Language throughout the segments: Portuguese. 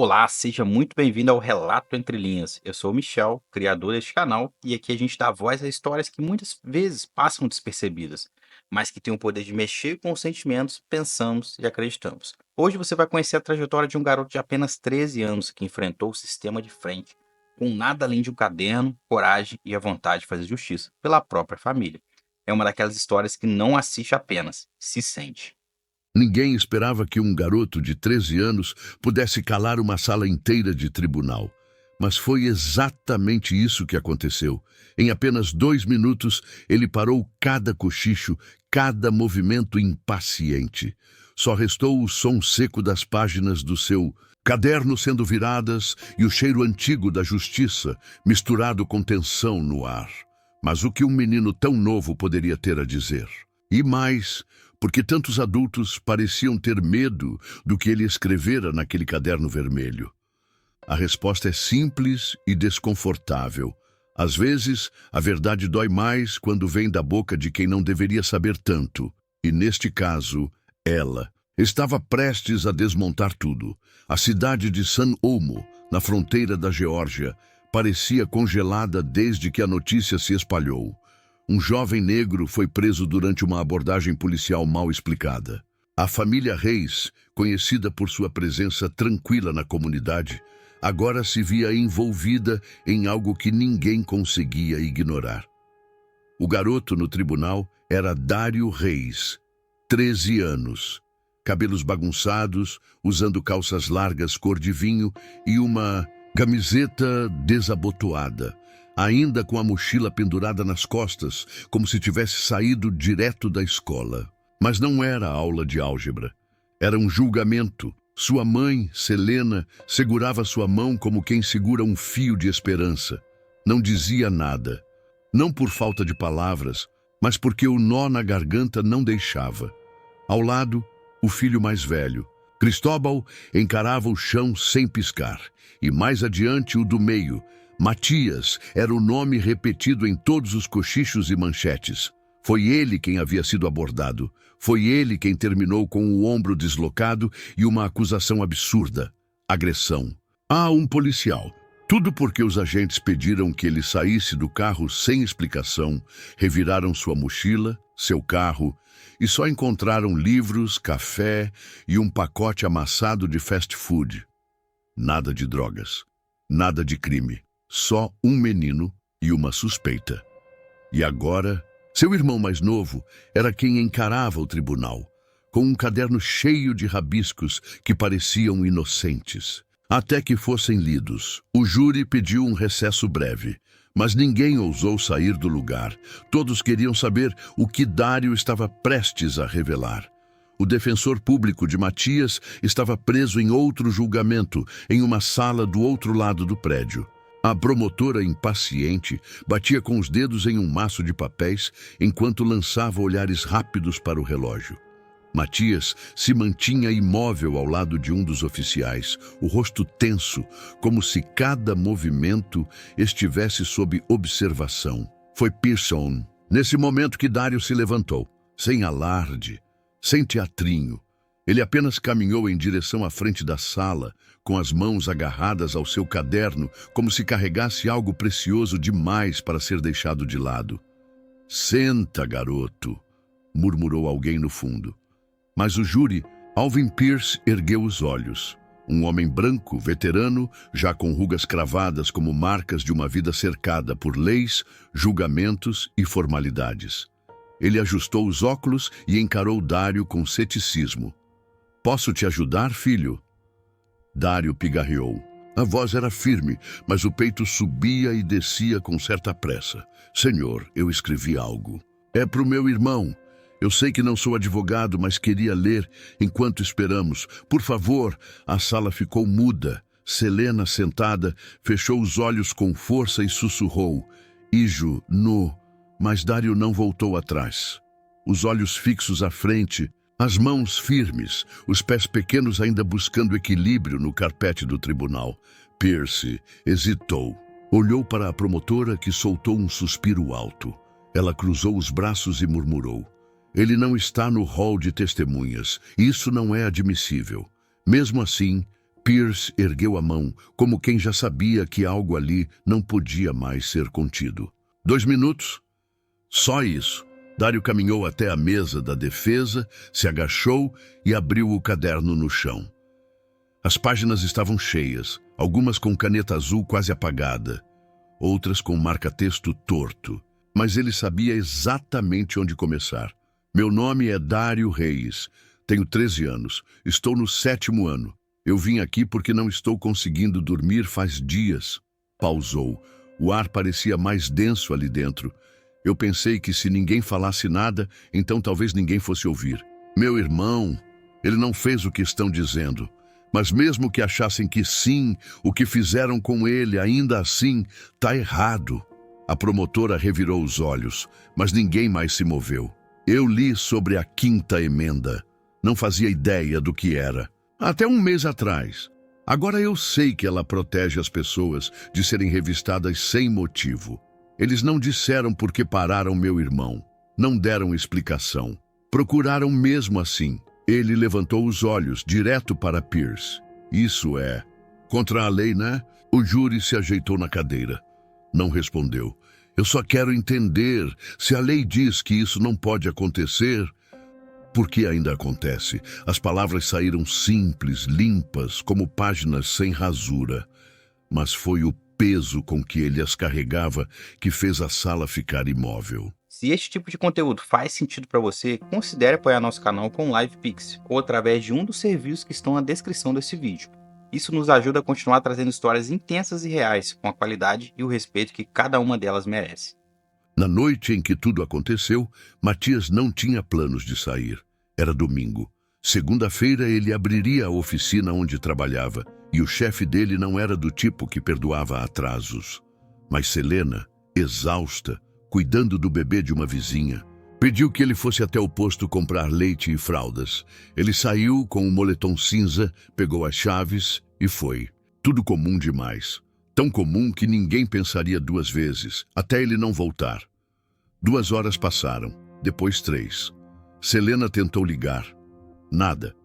Olá, seja muito bem-vindo ao Relato Entre Linhas. Eu sou o Michel, criador deste canal, e aqui a gente dá voz a histórias que muitas vezes passam despercebidas, mas que têm o poder de mexer com os sentimentos, pensamos e acreditamos. Hoje você vai conhecer a trajetória de um garoto de apenas 13 anos que enfrentou o sistema de frente, com nada além de um caderno, coragem e a vontade de fazer justiça pela própria família. É uma daquelas histórias que não assiste apenas, se sente. Ninguém esperava que um garoto de 13 anos pudesse calar uma sala inteira de tribunal. Mas foi exatamente isso que aconteceu. Em apenas 2 minutos, ele parou cada cochicho, cada movimento impaciente. Só restou o som seco das páginas do seu caderno sendo viradas e o cheiro antigo da justiça, misturado com tensão no ar. Mas o que um menino tão novo poderia ter a dizer? E mais, porque tantos adultos pareciam ter medo do que ele escrevera naquele caderno vermelho. A resposta é simples e desconfortável. Às vezes, a verdade dói mais quando vem da boca de quem não deveria saber tanto. E neste caso, ela estava prestes a desmontar tudo. A cidade de San Omo, na fronteira da Geórgia, parecia congelada desde que a notícia se espalhou. Um jovem negro foi preso durante uma abordagem policial mal explicada. A família Reis, conhecida por sua presença tranquila na comunidade, agora se via envolvida em algo que ninguém conseguia ignorar. O garoto no tribunal era Dário Reis, 13 anos, cabelos bagunçados, usando calças largas cor de vinho e uma camiseta desabotoada, ainda com a mochila pendurada nas costas, como se tivesse saído direto da escola. Mas não era aula de álgebra. Era um julgamento. Sua mãe, Selena, segurava sua mão como quem segura um fio de esperança. Não dizia nada. Não por falta de palavras, mas porque o nó na garganta não deixava. Ao lado, o filho mais velho. Cristóbal encarava o chão sem piscar. E mais adiante, o do meio. Matias era o nome repetido em todos os cochichos e manchetes. Foi ele quem havia sido abordado. Foi ele quem terminou com o ombro deslocado e uma acusação absurda: agressão. Um policial. Tudo porque os agentes pediram que ele saísse do carro sem explicação, reviraram sua mochila, seu carro, e só encontraram livros, café e um pacote amassado de fast food. Nada de drogas. Nada de crime. Só um menino e uma suspeita. E agora, seu irmão mais novo era quem encarava o tribunal, com um caderno cheio de rabiscos que pareciam inocentes. Até que fossem lidos. O júri pediu um recesso breve, mas ninguém ousou sair do lugar. Todos queriam saber o que Dário estava prestes a revelar. O defensor público de Matias estava preso em outro julgamento, em uma sala do outro lado do prédio. A promotora, impaciente, batia com os dedos em um maço de papéis enquanto lançava olhares rápidos para o relógio. Matias se mantinha imóvel ao lado de um dos oficiais, o rosto tenso, como se cada movimento estivesse sob observação. Foi Pearson, nesse momento, que Dário se levantou, sem alarde, sem teatrinho. Ele apenas caminhou em direção à frente da sala, com as mãos agarradas ao seu caderno, como se carregasse algo precioso demais para ser deixado de lado. "Senta, garoto", murmurou alguém no fundo. Mas o júri, Alvin Pierce, ergueu os olhos. Um homem branco, veterano, já com rugas cravadas como marcas de uma vida cercada por leis, julgamentos e formalidades. Ele ajustou os óculos e encarou Dário com ceticismo. "Posso te ajudar, filho?" Dário pigarreou. A voz era firme, mas o peito subia e descia com certa pressa. "Senhor, eu escrevi algo. É para o meu irmão. Eu sei que não sou advogado, mas queria ler enquanto esperamos. Por favor." A sala ficou muda. Selena, sentada, fechou os olhos com força e sussurrou: "Ijo, no." Mas Dário não voltou atrás. Os olhos fixos à frente, as mãos firmes, os pés pequenos ainda buscando equilíbrio no carpete do tribunal. Pierce hesitou. Olhou para a promotora, que soltou um suspiro alto. Ela cruzou os braços e murmurou: "Ele não está no hall de testemunhas. Isso não é admissível." Mesmo assim, Pierce ergueu a mão, como quem já sabia que algo ali não podia mais ser contido. 2 minutos? Só isso. Dário caminhou até a mesa da defesa, se agachou e abriu o caderno no chão. As páginas estavam cheias, algumas com caneta azul quase apagada, outras com marca-texto torto. Mas ele sabia exatamente onde começar. Meu nome é Dário Reis. Tenho 13 anos. Estou no 7º ano. Eu vim aqui porque não estou conseguindo dormir faz dias. Pausou. O ar parecia mais denso ali dentro. Eu pensei que se ninguém falasse nada, então talvez ninguém fosse ouvir. Meu irmão, ele não fez o que estão dizendo. Mas mesmo que achassem que sim, o que fizeram com ele ainda assim tá errado. A promotora revirou os olhos, mas ninguém mais se moveu. Eu li sobre a 5ª emenda. Não fazia ideia do que era. Até um mês atrás. Agora eu sei que ela protege as pessoas de serem revistadas sem motivo. Eles não disseram por que pararam meu irmão. Não deram explicação. Procuraram mesmo assim. Ele levantou os olhos direto para Pierce. Isso é contra a lei, né? O júri se ajeitou na cadeira. Não respondeu. Eu só quero entender, se a lei diz que isso não pode acontecer, por que ainda acontece? As palavras saíram simples, limpas, como páginas sem rasura. Mas foi o peso com que ele as carregava que fez a sala ficar imóvel. Se este tipo de conteúdo faz sentido para você, considere apoiar nosso canal com o LivePix ou através de um dos serviços que estão na descrição desse vídeo. Isso nos ajuda a continuar trazendo histórias intensas e reais, com a qualidade e o respeito que cada uma delas merece. Na noite em que tudo aconteceu, Matias não tinha planos de sair. Era domingo. Segunda-feira ele abriria a oficina onde trabalhava, e o chefe dele não era do tipo que perdoava atrasos. Mas Selena, exausta, cuidando do bebê de uma vizinha, pediu que ele fosse até o posto comprar leite e fraldas. Ele saiu com um moletom cinza, pegou as chaves e foi. Tudo comum demais. Tão comum que ninguém pensaria 2 vezes, até ele não voltar. 2 horas passaram, depois 3. Selena tentou ligar. Nada.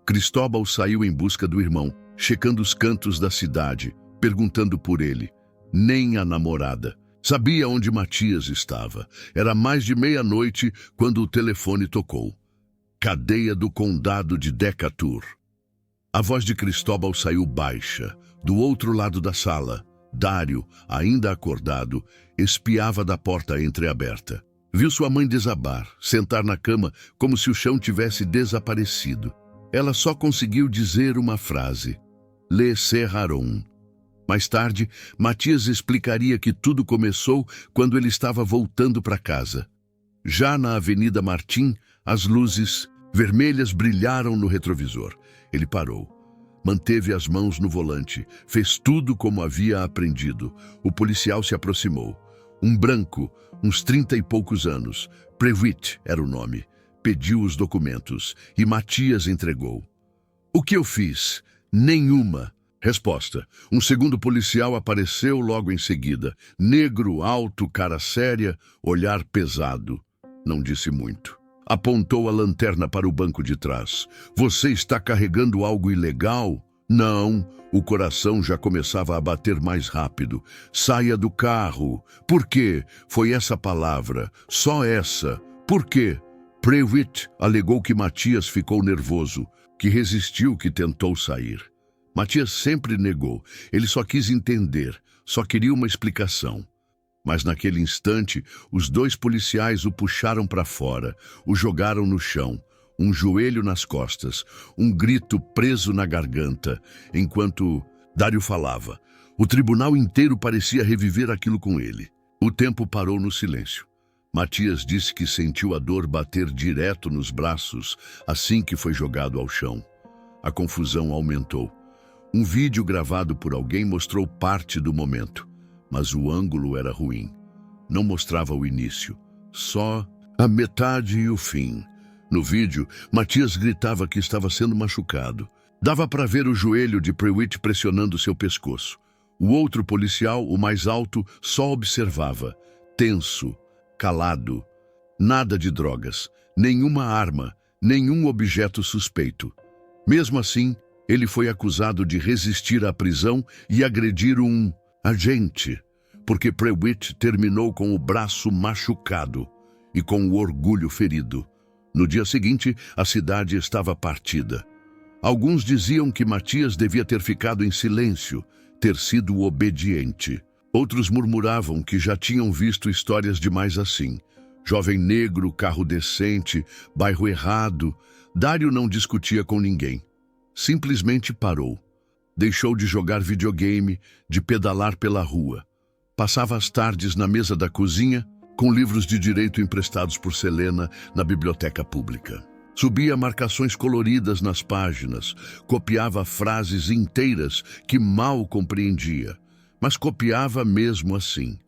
Cristóbal saiu em busca do irmão, checando os cantos da cidade, perguntando por ele. Nem a namorada. Sabia onde Matias estava. Era mais de meia-noite quando o telefone tocou. Cadeia do Condado de Decatur. A voz de Cristóbal saiu baixa. Do outro lado da sala, Dário, ainda acordado, espiava da porta entreaberta. Viu sua mãe desabar, sentar na cama como se o chão tivesse desaparecido. Ela só conseguiu dizer uma frase. Le cerraron. Mais tarde, Matias explicaria que tudo começou quando ele estava voltando para casa. Já na Avenida Martim, as luzes vermelhas brilharam no retrovisor. Ele parou. Manteve as mãos no volante. Fez tudo como havia aprendido. O policial se aproximou. Um branco, uns 30 e poucos anos. Prewitt era o nome. Pediu os documentos e Matias entregou. O que eu fiz? Nenhuma. Resposta. Um segundo policial apareceu logo em seguida. Negro, alto, cara séria, olhar pesado. Não disse muito. Apontou a lanterna para o banco de trás. Você está carregando algo ilegal? Não. O coração já começava a bater mais rápido. Saia do carro. Por quê? Foi essa palavra. Só essa. Por quê? Prewitt alegou que Matias ficou nervoso, que resistiu, que tentou sair. Matias sempre negou. Ele só quis entender, só queria uma explicação. Mas naquele instante, os 2 policiais o puxaram para fora, o jogaram no chão, um joelho nas costas, um grito preso na garganta, enquanto Dário falava. O tribunal inteiro parecia reviver aquilo com ele. O tempo parou no silêncio. Matias disse que sentiu a dor bater direto nos braços assim que foi jogado ao chão. A confusão aumentou. Um vídeo gravado por alguém mostrou parte do momento, mas o ângulo era ruim. Não mostrava o início, só a metade e o fim. No vídeo, Matias gritava que estava sendo machucado. Dava para ver o joelho de Prewitt pressionando seu pescoço. O outro policial, o mais alto, só observava, tenso, calado. Nada de drogas, nenhuma arma, nenhum objeto suspeito. Mesmo assim, Ele foi acusado de resistir à prisão e agredir um agente, porque Prewitt terminou com o braço machucado e com o orgulho ferido. No dia seguinte, a cidade estava partida. Alguns diziam que Matias devia ter ficado em silêncio, ter sido obediente. Outros murmuravam que já tinham visto histórias demais assim. Jovem negro, carro decente, bairro errado. Dário não discutia com ninguém. Simplesmente parou. Deixou de jogar videogame, de pedalar pela rua. Passava as tardes na mesa da cozinha, com livros de direito emprestados por Selena na biblioteca pública. Subia marcações coloridas nas páginas, copiava frases inteiras que mal compreendia, mas copiava mesmo assim.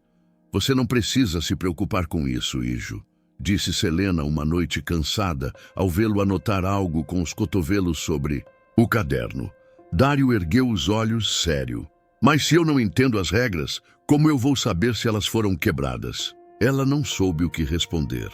Você não precisa se preocupar com isso, Ijo, disse Selena uma noite cansada ao vê-lo anotar algo com os cotovelos sobre o caderno. Dário ergueu os olhos sério. Mas se eu não entendo as regras, como eu vou saber se elas foram quebradas? Ela não soube o que responder.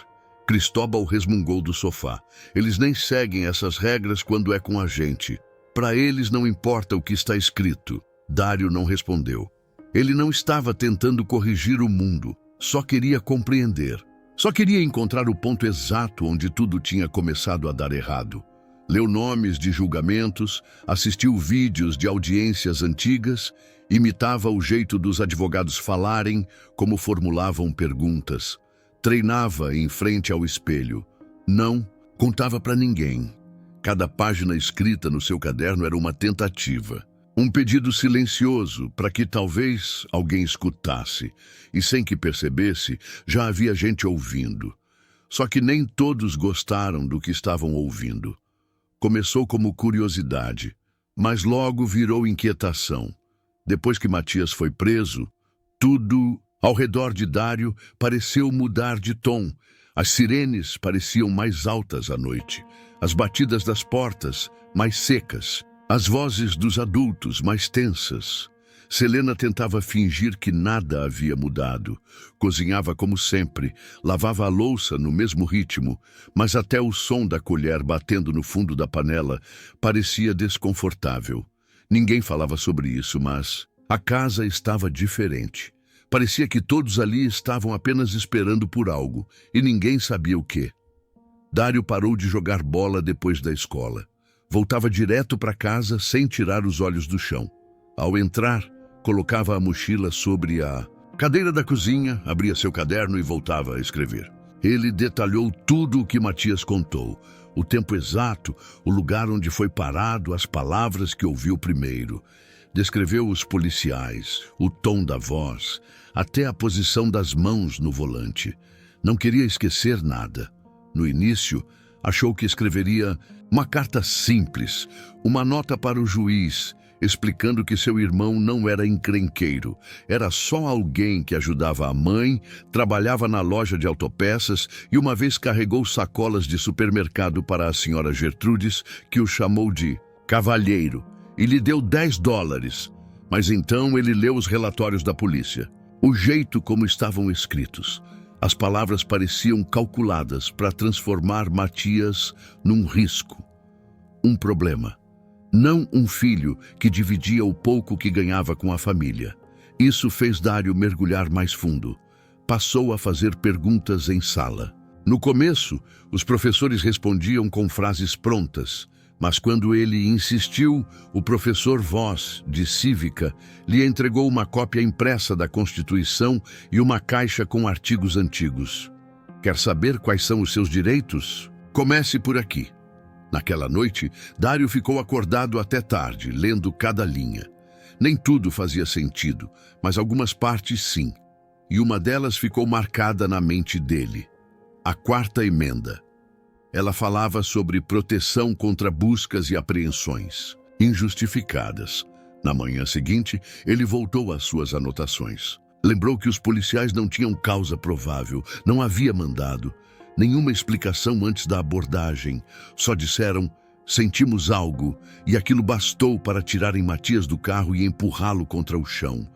Cristóbal resmungou do sofá. Eles nem seguem essas regras quando é com a gente. Para eles não importa o que está escrito. Dário não respondeu. Ele não estava tentando corrigir o mundo, só queria compreender. Só queria encontrar o ponto exato onde tudo tinha começado a dar errado. Leu nomes de julgamentos, assistiu vídeos de audiências antigas, imitava o jeito dos advogados falarem, como formulavam perguntas. Treinava em frente ao espelho. Não contava para ninguém. Cada página escrita no seu caderno era uma tentativa. Um pedido silencioso para que talvez alguém escutasse. E sem que percebesse, já havia gente ouvindo. Só que nem todos gostaram do que estavam ouvindo. Começou como curiosidade, mas logo virou inquietação. Depois que Matias foi preso, tudo ao redor de Dário pareceu mudar de tom. As sirenes pareciam mais altas à noite, as batidas das portas mais secas, as vozes dos adultos mais tensas. Selena tentava fingir que nada havia mudado. Cozinhava como sempre, lavava a louça no mesmo ritmo, mas até o som da colher batendo no fundo da panela parecia desconfortável. Ninguém falava sobre isso, mas a casa estava diferente. Parecia que todos ali estavam apenas esperando por algo, e ninguém sabia o quê. Dário parou de jogar bola depois da escola. Voltava direto para casa sem tirar os olhos do chão. Ao entrar, colocava a mochila sobre a cadeira da cozinha, abria seu caderno e voltava a escrever. Ele detalhou tudo o que Matias contou. O tempo exato, o lugar onde foi parado, as palavras que ouviu primeiro. Descreveu os policiais, o tom da voz, até a posição das mãos no volante. Não queria esquecer nada. No início, achou que escreveria uma carta simples, uma nota para o juiz, explicando que seu irmão não era encrenqueiro, era só alguém que ajudava a mãe, trabalhava na loja de autopeças e uma vez carregou sacolas de supermercado para a senhora Gertrudes, que o chamou de cavalheiro, e lhe deu $10. Mas então ele leu os relatórios da polícia. O jeito como estavam escritos. As palavras pareciam calculadas para transformar Matias num risco, um problema. Não um filho que dividia o pouco que ganhava com a família. Isso fez Dário mergulhar mais fundo. Passou a fazer perguntas em sala. No começo, os professores respondiam com frases prontas, mas quando ele insistiu, o professor Voss, de Cívica, lhe entregou uma cópia impressa da Constituição e uma caixa com artigos antigos. Quer saber quais são os seus direitos? Comece por aqui. Naquela noite, Dário ficou acordado até tarde, lendo cada linha. Nem tudo fazia sentido, mas algumas partes sim. E uma delas ficou marcada na mente dele. A Quarta Emenda. Ela falava sobre proteção contra buscas e apreensões, injustificadas. Na manhã seguinte, ele voltou às suas anotações. Lembrou que os policiais não tinham causa provável, não havia mandado. Nenhuma explicação antes da abordagem. Só disseram, sentimos algo, e aquilo bastou para tirarem Matias do carro e empurrá-lo contra o chão.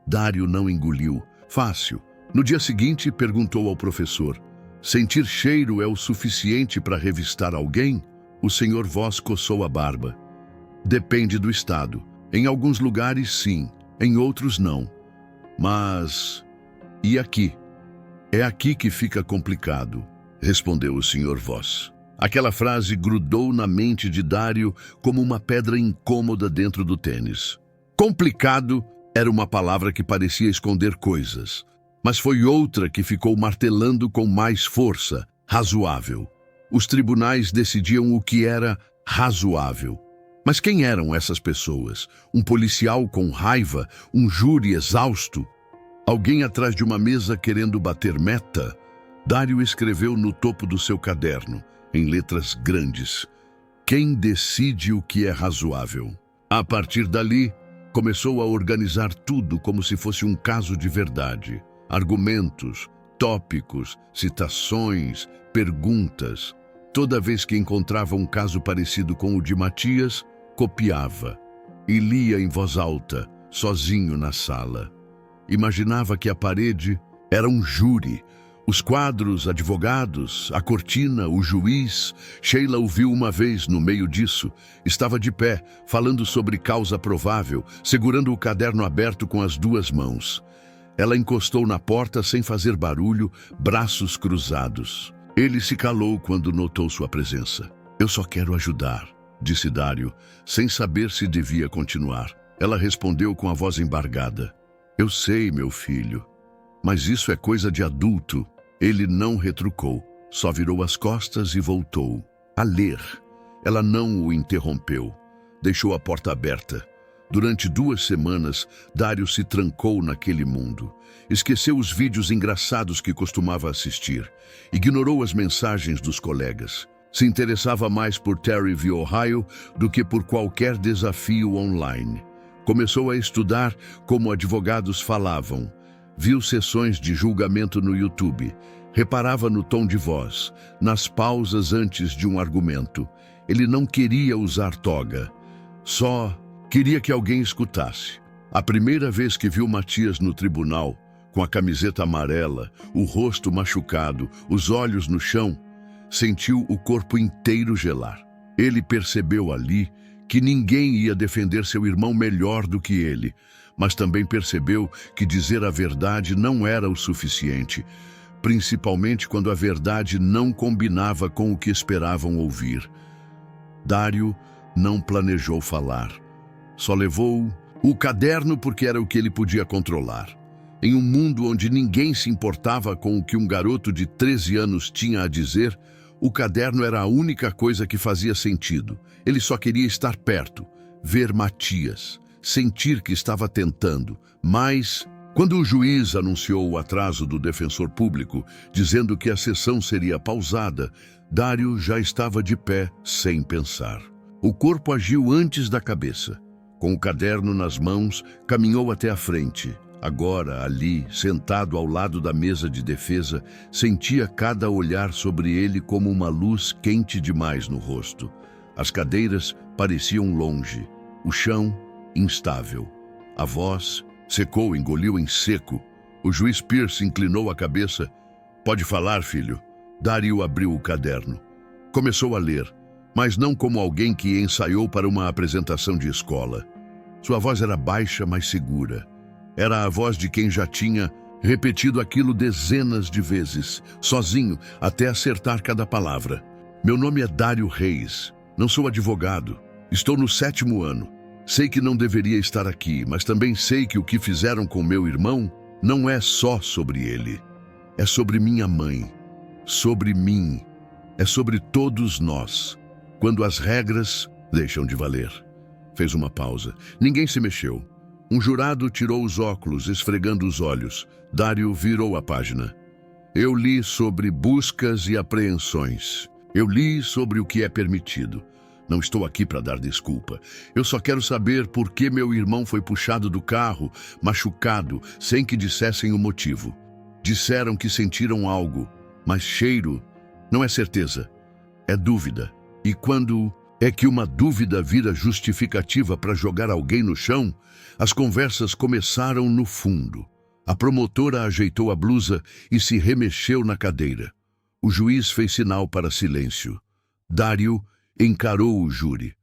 Dário não engoliu. Fácil. No dia seguinte, perguntou ao professor, sentir cheiro é o suficiente para revistar alguém? O senhor Voss coçou a barba. Depende do estado. Em alguns lugares, sim. Em outros, não. Mas... e aqui? É aqui que fica complicado, respondeu o Sr. Voss. Aquela frase grudou na mente de Dário como uma pedra incômoda dentro do tênis. Complicado era uma palavra que parecia esconder coisas, mas foi outra que ficou martelando com mais força: razoável. Os tribunais decidiam o que era razoável. Mas quem eram essas pessoas? Um policial com raiva? Um júri exausto? Alguém atrás de uma mesa querendo bater meta? Dário escreveu no topo do seu caderno, em letras grandes: quem decide o que é razoável? A partir dali, começou a organizar tudo como se fosse um caso de verdade. Argumentos, tópicos, citações, perguntas. Toda vez que encontrava um caso parecido com o de Matias, copiava e lia em voz alta, sozinho na sala. Imaginava que a parede era um júri. Os quadros, advogados, a cortina, o juiz. Sheila o viu uma vez no meio disso. Estava de pé, falando sobre causa provável, segurando o caderno aberto com as duas mãos. Ela encostou na porta sem fazer barulho, braços cruzados. Ele se calou quando notou sua presença. Eu só quero ajudar, disse Dário, sem saber se devia continuar. Ela respondeu com a voz embargada. Eu sei, meu filho, mas isso é coisa de adulto. Ele não retrucou, só virou as costas e voltou a ler. Ela não o interrompeu. Deixou a porta aberta. Durante 2 semanas, Dário se trancou naquele mundo. Esqueceu os vídeos engraçados que costumava assistir. Ignorou as mensagens dos colegas. Se interessava mais por Terry v. Ohio do que por qualquer desafio online. Começou a estudar como advogados falavam. Viu sessões de julgamento no YouTube. Reparava no tom de voz, nas pausas antes de um argumento. Ele não queria usar toga. Só queria que alguém escutasse. A primeira vez que viu Matias no tribunal, com a camiseta amarela, o rosto machucado, os olhos no chão, sentiu o corpo inteiro gelar. Ele percebeu ali que ninguém ia defender seu irmão melhor do que ele, mas também percebeu que dizer a verdade não era o suficiente, principalmente quando a verdade não combinava com o que esperavam ouvir. Dário não planejou falar. Só levou o caderno porque era o que ele podia controlar. Em um mundo onde ninguém se importava com o que um garoto de 13 anos tinha a dizer, o caderno era a única coisa que fazia sentido. Ele só queria estar perto, ver Matias, sentir que estava tentando. Mas, quando o juiz anunciou o atraso do defensor público, dizendo que a sessão seria pausada, Dário já estava de pé, sem pensar. O corpo agiu antes da cabeça. Com o caderno nas mãos, caminhou até a frente. Agora, ali, sentado ao lado da mesa de defesa, sentia cada olhar sobre ele como uma luz quente demais no rosto. As cadeiras pareciam longe, o chão instável. A voz secou, engoliu em seco. O juiz Pierce inclinou a cabeça. Pode falar, filho. Dário abriu o caderno. Começou a ler, mas não como alguém que ensaiou para uma apresentação de escola. Sua voz era baixa, mas segura. Era a voz de quem já tinha repetido aquilo dezenas de vezes, sozinho, até acertar cada palavra. Meu nome é Dário Reis. Não sou advogado. Estou no 7º ano. Sei que não deveria estar aqui, mas também sei que o que fizeram com meu irmão não é só sobre ele. É sobre minha mãe. Sobre mim. É sobre todos nós. Quando as regras deixam de valer. Fez uma pausa. Ninguém se mexeu. Um jurado tirou os óculos, esfregando os olhos. Dário virou a página. Eu li sobre buscas e apreensões. Eu li sobre o que é permitido. Não estou aqui para dar desculpa. Eu só quero saber por que meu irmão foi puxado do carro, machucado, sem que dissessem o motivo. Disseram que sentiram algo, mas cheiro não é certeza, é dúvida. E quando é que uma dúvida vira justificativa para jogar alguém no chão, as conversas começaram no fundo. A promotora ajeitou a blusa e se remexeu na cadeira. O juiz fez sinal para silêncio. Dário encarou o júri.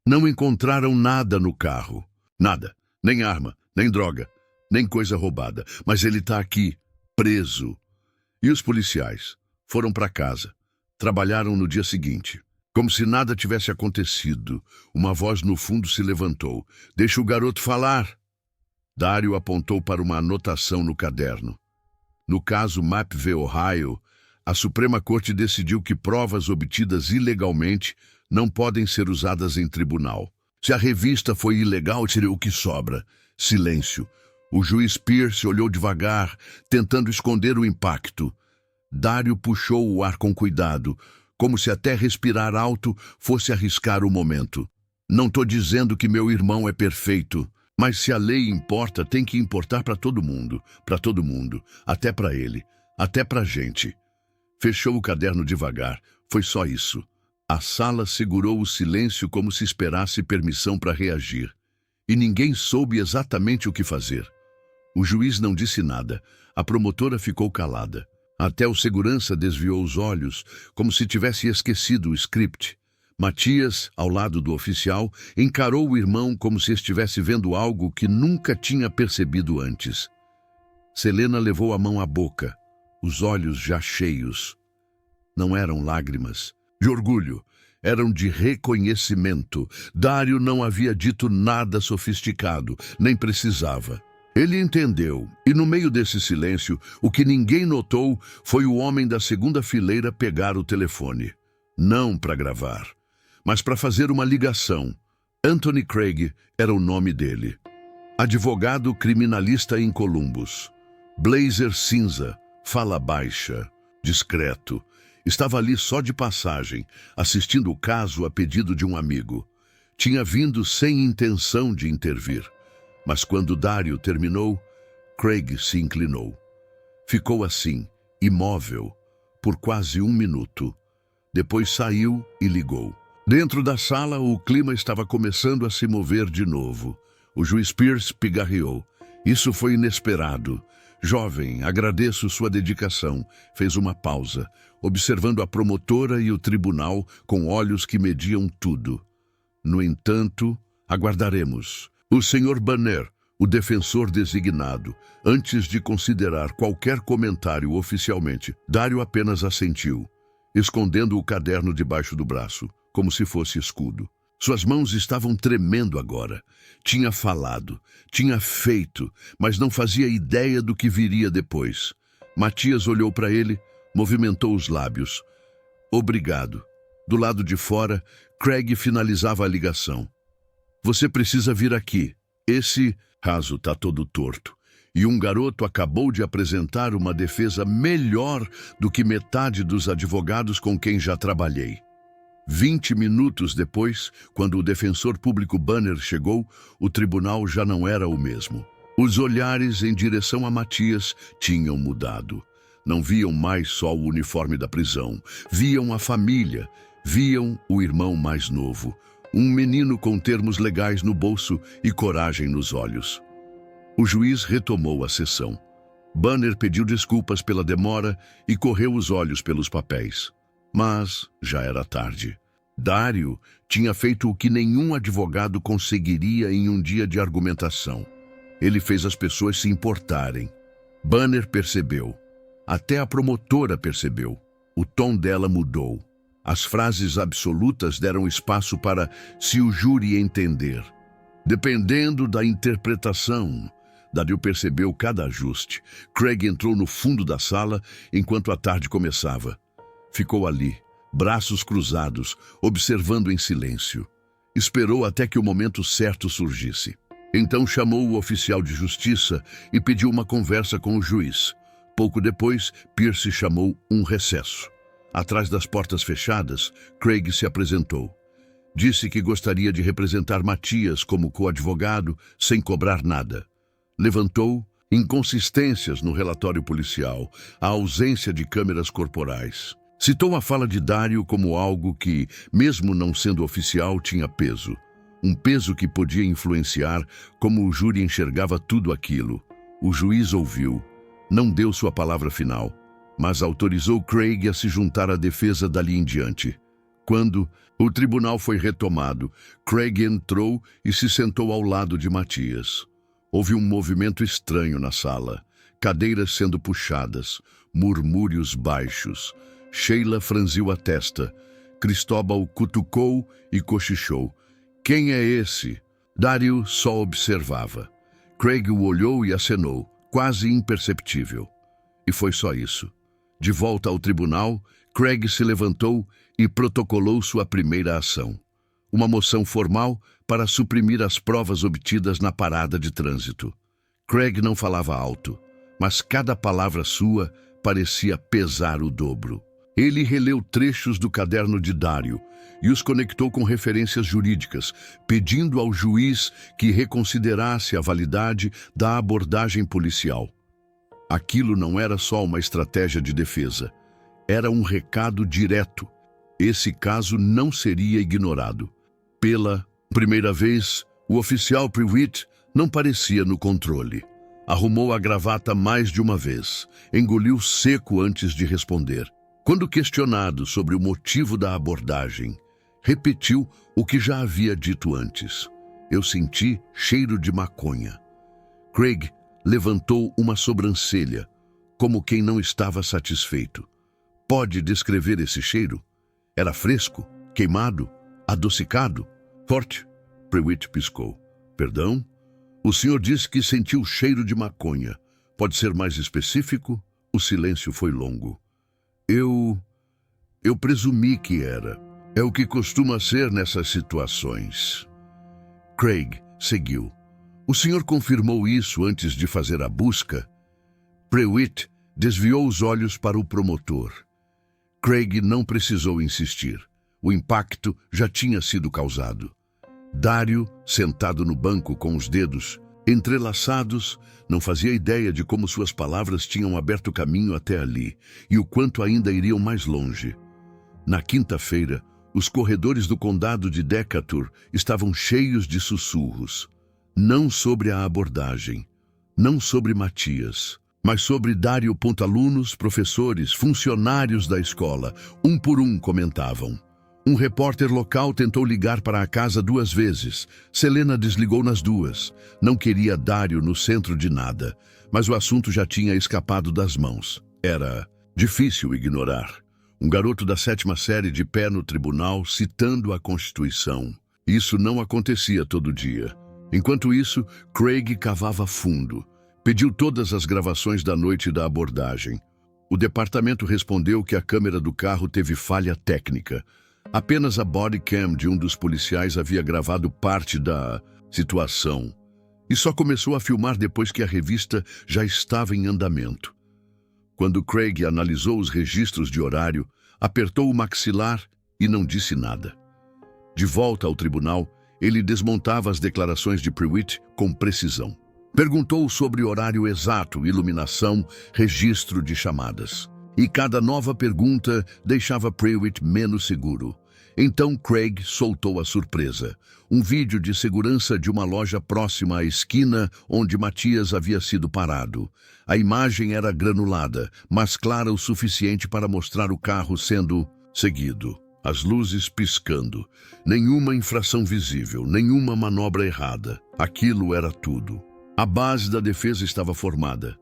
Não encontraram nada no carro. Nada. Nem arma, nem droga, nem coisa roubada. Mas ele está aqui, preso. E os policiais foram para casa. Trabalharam no dia seguinte. Como se nada tivesse acontecido, uma voz no fundo se levantou. Deixa o garoto falar. Dario apontou para uma anotação no caderno. No caso Map v. Ohio, a Suprema Corte decidiu que provas obtidas ilegalmente não podem ser usadas em tribunal. Se a revista foi ilegal, tire o que sobra. Silêncio. O juiz Pierce olhou devagar, tentando esconder o impacto. Dario puxou o ar com cuidado, como se até respirar alto fosse arriscar o momento. Não estou dizendo que meu irmão é perfeito, mas se a lei importa, tem que importar para todo mundo, até para ele, até para a gente. Fechou o caderno devagar, foi só isso. A sala segurou o silêncio como se esperasse permissão para reagir. E ninguém soube exatamente o que fazer. O juiz não disse nada, a promotora ficou calada. Até o segurança desviou os olhos, como se tivesse esquecido o script. Matias, ao lado do oficial, encarou o irmão como se estivesse vendo algo que nunca tinha percebido antes. Selena levou a mão à boca, os olhos já cheios. Não eram lágrimas de orgulho, eram de reconhecimento. Dario não havia dito nada sofisticado, nem precisava. Ele entendeu, e no meio desse silêncio, o que ninguém notou foi o homem da segunda fileira pegar o telefone. Não para gravar, mas para fazer uma ligação. Anthony Craig era o nome dele. Advogado criminalista em Columbus. Blazer cinza, fala baixa, discreto. Estava ali só de passagem, assistindo o caso a pedido de um amigo. Tinha vindo sem intenção de intervir. Mas quando Dario terminou, Craig se inclinou. Ficou assim, imóvel, por quase 1 minuto. Depois saiu e ligou. Dentro da sala, o clima estava começando a se mover de novo. O juiz Pierce pigarreou. Isso foi inesperado. Jovem, agradeço sua dedicação. Fez uma pausa, observando a promotora e o tribunal com olhos que mediam tudo. No entanto, aguardaremos. O Sr. Banner, o defensor designado, antes de considerar qualquer comentário oficialmente, Dario apenas assentiu, escondendo o caderno debaixo do braço, como se fosse escudo. Suas mãos estavam tremendo agora. Tinha falado, tinha feito, mas não fazia ideia do que viria depois. Matias olhou para ele, movimentou os lábios. Obrigado. Do lado de fora, Craig finalizava a ligação. Você precisa vir aqui. Esse caso está todo torto. E um garoto acabou de apresentar uma defesa melhor do que metade dos advogados com quem já trabalhei. 20 minutos depois, quando o defensor público Banner chegou, o tribunal já não era o mesmo. Os olhares em direção a Matias tinham mudado. Não viam mais só o uniforme da prisão. Viam a família. Viam o irmão mais novo. Um menino com termos legais no bolso e coragem nos olhos. O juiz retomou a sessão. Banner pediu desculpas pela demora e correu os olhos pelos papéis. Mas já era tarde. Dario tinha feito o que nenhum advogado conseguiria em um dia de argumentação. Ele fez as pessoas se importarem. Banner percebeu. Até a promotora percebeu. O tom dela mudou. As frases absolutas deram espaço para "se o júri entender". Dependendo da interpretação, Dario percebeu cada ajuste. Craig entrou no fundo da sala enquanto a tarde começava. Ficou ali, braços cruzados, observando em silêncio. Esperou até que o momento certo surgisse. Então chamou o oficial de justiça e pediu uma conversa com o juiz. Pouco depois, Pierce chamou um recesso. Atrás das portas fechadas, Craig se apresentou. Disse que gostaria de representar Matias como coadvogado sem cobrar nada. Levantou inconsistências no relatório policial, a ausência de câmeras corporais. Citou a fala de Dario como algo que, mesmo não sendo oficial, tinha peso. Um peso que podia influenciar como o júri enxergava tudo aquilo. O juiz ouviu. Não deu sua palavra final, mas autorizou Craig a se juntar à defesa dali em diante. Quando o tribunal foi retomado, Craig entrou e se sentou ao lado de Matias. Houve um movimento estranho na sala. Cadeiras sendo puxadas, murmúrios baixos. Sheila franziu a testa. Cristóbal cutucou e cochichou. Quem é esse? Dário só observava. Craig o olhou e acenou, quase imperceptível. E foi só isso. De volta ao tribunal, Craig se levantou e protocolou sua primeira ação. Uma moção formal para suprimir as provas obtidas na parada de trânsito. Craig não falava alto, mas cada palavra sua parecia pesar o dobro. Ele releu trechos do caderno de Dário e os conectou com referências jurídicas, pedindo ao juiz que reconsiderasse a validade da abordagem policial. Aquilo não era só uma estratégia de defesa, era um recado direto. Esse caso não seria ignorado. Pela primeira vez, o oficial Prewitt não parecia no controle. Arrumou a gravata mais de uma vez, engoliu seco antes de responder. Quando questionado sobre o motivo da abordagem, repetiu o que já havia dito antes. Eu senti cheiro de maconha. Craig levantou uma sobrancelha, como quem não estava satisfeito. Pode descrever esse cheiro? Era fresco? Queimado? Adocicado? Forte? Prewitt piscou. Perdão? O senhor disse que sentiu cheiro de maconha. Pode ser mais específico? O silêncio foi longo. Eu presumi que era. É o que costuma ser nessas situações. Craig seguiu. O senhor confirmou isso antes de fazer a busca? Prewitt desviou os olhos para o promotor. Craig não precisou insistir. O impacto já tinha sido causado. Dário, sentado no banco com os dedos entrelaçados, não fazia ideia de como suas palavras tinham aberto caminho até ali e o quanto ainda iriam mais longe. Na quinta-feira, os corredores do condado de Decatur estavam cheios de sussurros. Não sobre a abordagem, não sobre Matias, mas sobre Dário. Alunos, professores, funcionários da escola, um por um comentavam. Um repórter local tentou ligar para a casa 2 vezes. Selena desligou nas 2. Não queria Dário no centro de nada, mas o assunto já tinha escapado das mãos. Era difícil ignorar. Um garoto da 7ª série de pé no tribunal citando a Constituição. Isso não acontecia todo dia. Enquanto isso, Craig cavava fundo. Pediu todas as gravações da noite da abordagem. O departamento respondeu que a câmera do carro teve falha técnica. Apenas a body cam de um dos policiais havia gravado parte da situação e só começou a filmar depois que a revista já estava em andamento. Quando Craig analisou os registros de horário, apertou o maxilar e não disse nada. De volta ao tribunal, ele desmontava as declarações de Prewitt com precisão. Perguntou sobre horário exato, iluminação, registro de chamadas. E cada nova pergunta deixava Prewitt menos seguro. Então Craig soltou a surpresa. Um vídeo de segurança de uma loja próxima à esquina onde Matias havia sido parado. A imagem era granulada, mas clara o suficiente para mostrar o carro sendo seguido. As luzes piscando. Nenhuma infração visível, nenhuma manobra errada. Aquilo era tudo. A base da defesa estava formada.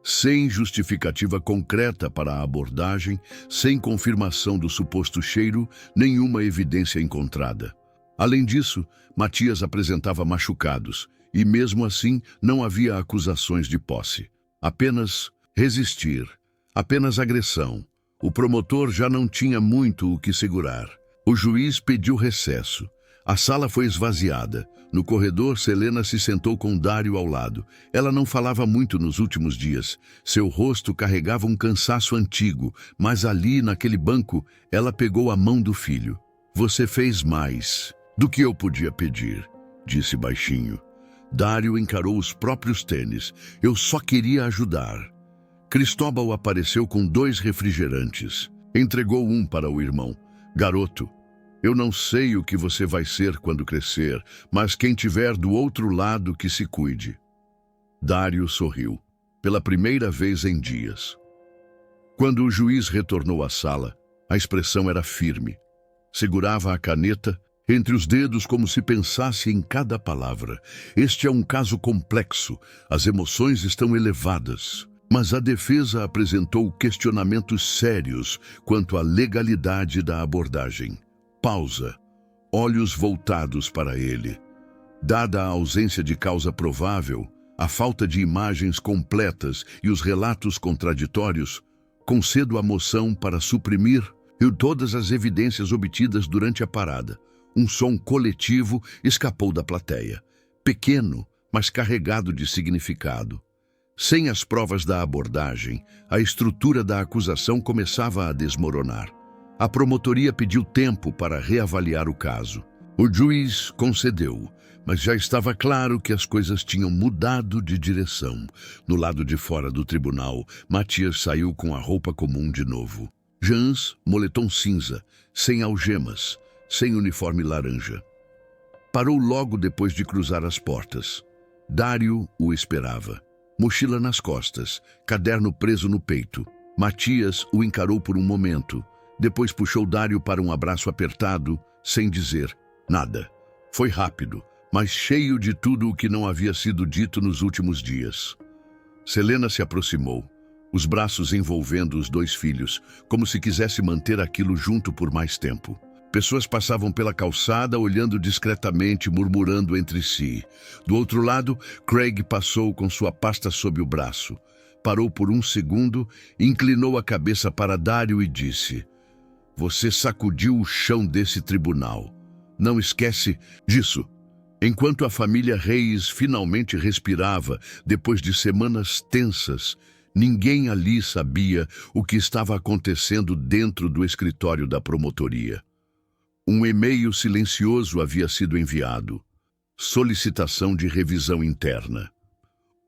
Sem justificativa concreta para a abordagem, sem confirmação do suposto cheiro, nenhuma evidência encontrada. Além disso, Matias apresentava machucados, e mesmo assim não havia acusações de posse. Apenas resistir, apenas agressão. O promotor já não tinha muito o que segurar. O juiz pediu recesso. A sala foi esvaziada. No corredor, Selena se sentou com Dário ao lado. Ela não falava muito nos últimos dias. Seu rosto carregava um cansaço antigo, mas ali, naquele banco, ela pegou a mão do filho. Você fez mais do que eu podia pedir, disse baixinho. Dário encarou os próprios tênis. Eu só queria ajudar. Cristóbal apareceu com 2 refrigerantes. Entregou um para o irmão. Garoto, eu não sei o que você vai ser quando crescer, mas quem tiver do outro lado que se cuide. Dário sorriu, pela primeira vez em dias. Quando o juiz retornou à sala, a expressão era firme. Segurava a caneta entre os dedos como se pensasse em cada palavra. Este é um caso complexo, as emoções estão elevadas. Mas a defesa apresentou questionamentos sérios quanto à legalidade da abordagem. Pausa. Olhos voltados para ele. Dada a ausência de causa provável, a falta de imagens completas e os relatos contraditórios, concedo a moção para suprimir todas as evidências obtidas durante a parada. Um som coletivo escapou da plateia. Pequeno, mas carregado de significado. Sem as provas da abordagem, a estrutura da acusação começava a desmoronar. A promotoria pediu tempo para reavaliar o caso. O juiz concedeu, mas já estava claro que as coisas tinham mudado de direção. No lado de fora do tribunal, Matias saiu com a roupa comum de novo. Jans, moletom cinza, sem algemas, sem uniforme laranja. Parou logo depois de cruzar as portas. Dário o esperava. Mochila nas costas, caderno preso no peito. Matias o encarou por um momento. Depois puxou Dário para um abraço apertado, sem dizer nada. Foi rápido, mas cheio de tudo o que não havia sido dito nos últimos dias. Selena se aproximou, os braços envolvendo os dois filhos, como se quisesse manter aquilo junto por mais tempo. Pessoas passavam pela calçada, olhando discretamente, murmurando entre si. Do outro lado, Craig passou com sua pasta sob o braço. Parou por um segundo, inclinou a cabeça para Dário e disse: "Você sacudiu o chão desse tribunal. Não esquece disso." Enquanto a família Reis finalmente respirava, depois de semanas tensas, ninguém ali sabia o que estava acontecendo dentro do escritório da promotoria. Um e-mail silencioso havia sido enviado. Solicitação de revisão interna.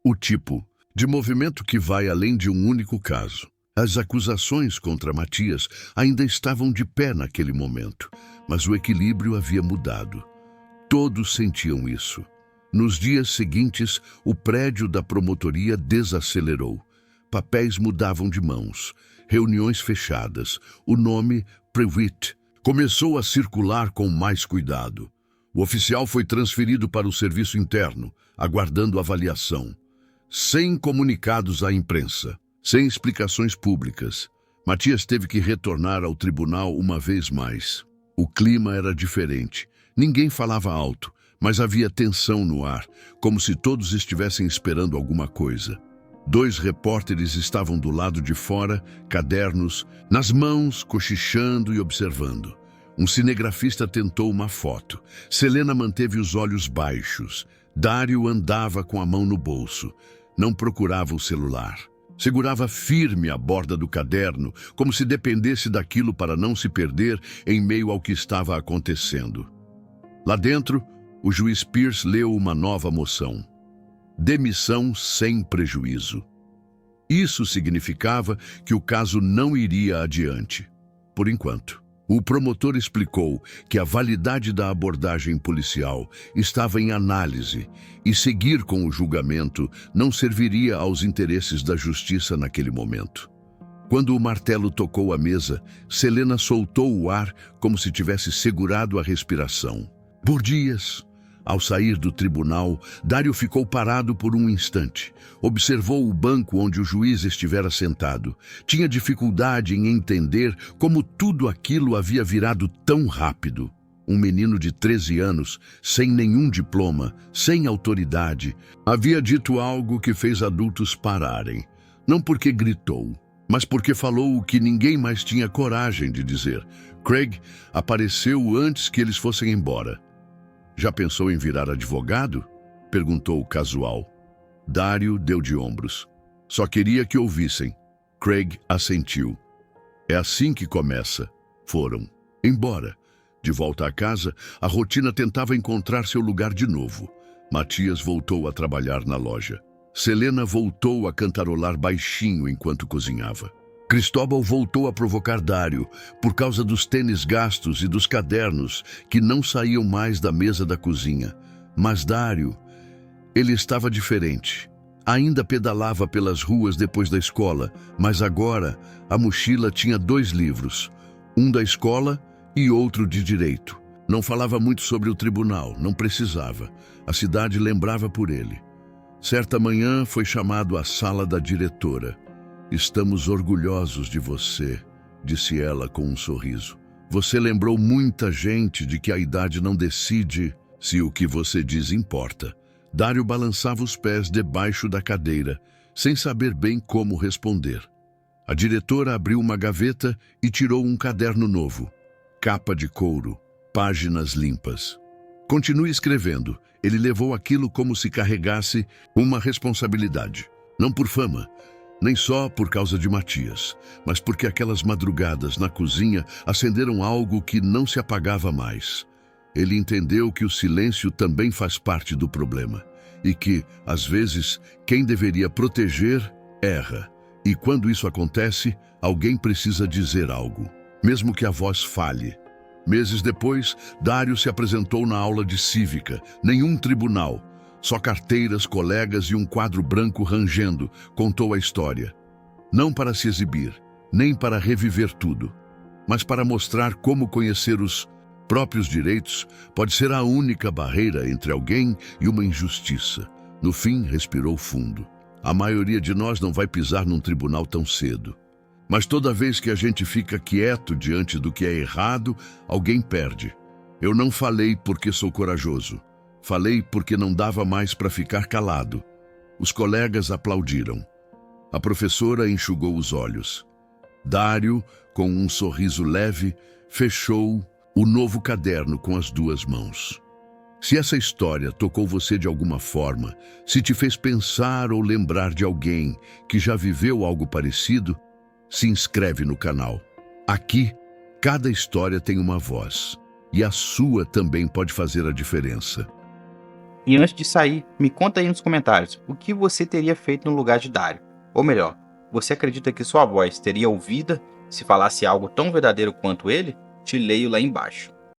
O tipo de movimento que vai além de um único caso. As acusações contra Matias ainda estavam de pé naquele momento, mas o equilíbrio havia mudado. Todos sentiam isso. Nos dias seguintes, o prédio da promotoria desacelerou. Papéis mudavam de mãos, reuniões fechadas, o nome Prewitt começou a circular com mais cuidado. O oficial foi transferido para o serviço interno, aguardando avaliação. Sem comunicados à imprensa, sem explicações públicas, Matias teve que retornar ao tribunal uma vez mais. O clima era diferente. Ninguém falava alto, mas havia tensão no ar, como se todos estivessem esperando alguma coisa. 2 repórteres estavam do lado de fora, cadernos nas mãos, cochichando e observando. Um cinegrafista tentou uma foto. Selena manteve os olhos baixos. Dário andava com a mão no bolso. Não procurava o celular. Segurava firme a borda do caderno, como se dependesse daquilo para não se perder em meio ao que estava acontecendo. Lá dentro, o juiz Pierce leu uma nova moção. Demissão sem prejuízo. Isso significava que o caso não iria adiante, por enquanto. O promotor explicou que a validade da abordagem policial estava em análise e seguir com o julgamento não serviria aos interesses da justiça naquele momento. Quando o martelo tocou a mesa, Selena soltou o ar como se tivesse segurado a respiração. Por dias, ao sair do tribunal, Dário ficou parado por um instante. Observou o banco onde o juiz estivera sentado. Tinha dificuldade em entender como tudo aquilo havia virado tão rápido. Um menino de 13 anos, sem nenhum diploma, sem autoridade, havia dito algo que fez adultos pararem. Não porque gritou, mas porque falou o que ninguém mais tinha coragem de dizer. Craig apareceu antes que eles fossem embora. "Já pensou em virar advogado?" perguntou casual. Dário deu de ombros. "Só queria que ouvissem." Craig assentiu. "É assim que começa." Foram embora. De volta à casa, a rotina tentava encontrar seu lugar de novo. Matias voltou a trabalhar na loja. Selena voltou a cantarolar baixinho enquanto cozinhava. Cristóbal voltou a provocar Dário por causa dos tênis gastos e dos cadernos que não saíam mais da mesa da cozinha. Mas Dário, ele estava diferente. Ainda pedalava pelas ruas depois da escola, mas agora a mochila tinha 2 livros. Um da escola e outro de direito. Não falava muito sobre o tribunal, não precisava. A cidade lembrava por ele. Certa manhã foi chamado à sala da diretora. "Estamos orgulhosos de você", disse ela com um sorriso. "Você lembrou muita gente de que a idade não decide se o que você diz importa." Dário balançava os pés debaixo da cadeira, sem saber bem como responder. A diretora abriu uma gaveta e tirou um caderno novo. Capa de couro, páginas limpas. "Continue escrevendo." Ele levou aquilo como se carregasse uma responsabilidade. Não por fama, nem só por causa de Matias, mas porque aquelas madrugadas na cozinha acenderam algo que não se apagava mais. Ele entendeu que o silêncio também faz parte do problema e que, às vezes, quem deveria proteger erra. E quando isso acontece, alguém precisa dizer algo, mesmo que a voz falhe. Meses depois, Dário se apresentou na aula de cívica. Nenhum tribunal, só carteiras, colegas e um quadro branco rangendo, contou a história. Não para se exibir, nem para reviver tudo, mas para mostrar como conhecer os próprios direitos pode ser a única barreira entre alguém e uma injustiça. No fim, respirou fundo. A maioria de nós não vai pisar num tribunal tão cedo. Mas toda vez que a gente fica quieto diante do que é errado, alguém perde. Eu não falei porque sou corajoso. Falei porque não dava mais para ficar calado. Os colegas aplaudiram. A professora enxugou os olhos. Dário, com um sorriso leve, fechou o novo caderno com as duas mãos. Se essa história tocou você de alguma forma, se te fez pensar ou lembrar de alguém que já viveu algo parecido, se inscreve no canal. Aqui, cada história tem uma voz, e a sua também pode fazer a diferença. E antes de sair, me conta aí nos comentários o que você teria feito no lugar de Dário. Ou melhor, você acredita que sua voz teria ouvida se falasse algo tão verdadeiro quanto ele? Te leio lá embaixo.